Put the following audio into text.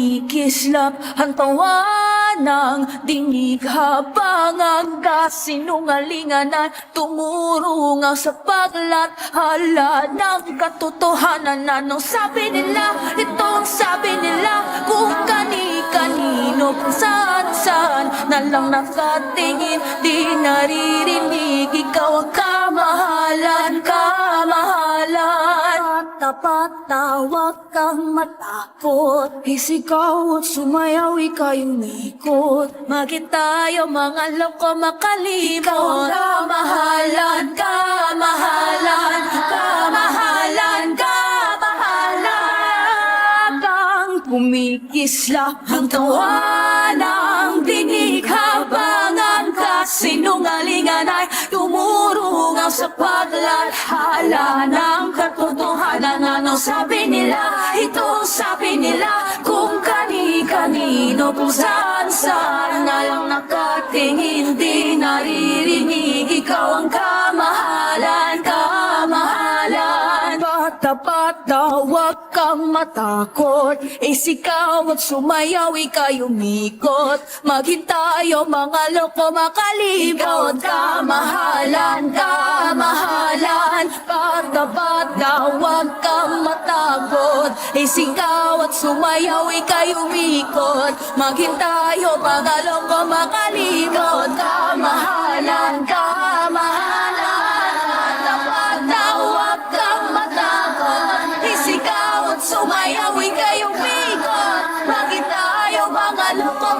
kumikislap ang tawa ng dinig habang ang kasinungalingan ay tumurungaw sa paglathala ng katotohanan. Anong sabi nila? Itong sabi nila kung kani-kanino, kung saan-saan na lang nakatingin, di naririnig. Ikaw ang kamahalan, kamahalan. Tapat na huwag kang matakot, isigaw at sumayaw, ika'y umikot. Maging tayo mga loko makalimot. Ikaw ang kamahalan, kamahalan, kamahalan, kamahalan. Habang kumikisla ang tawa ng dinig, habang ang kasinungalingan ay tumurungaw sa paglathala ng katotohanan. Anong sabi nila? Ito sabi nila kung kani-kanino, kung saan-saan na lang nakatingin, di naririnig. Ikaw ang kamahalan, kamahalan. Tapat na huwag kang matakot, isigaw at sumayaw, ika'y umikot. Maghintayo mga loko makalimot. Kamahalan, kamahalan. Tapat na huwag kang matakot, isigaw at sumayaw, ika'y umikot. Maghintayo mga loko makalimot. Kamahalan, kamahalan. Tapat na huwag kang matakot, isigaw at sumayaw, ika'y umikot. Maging tayo mga loko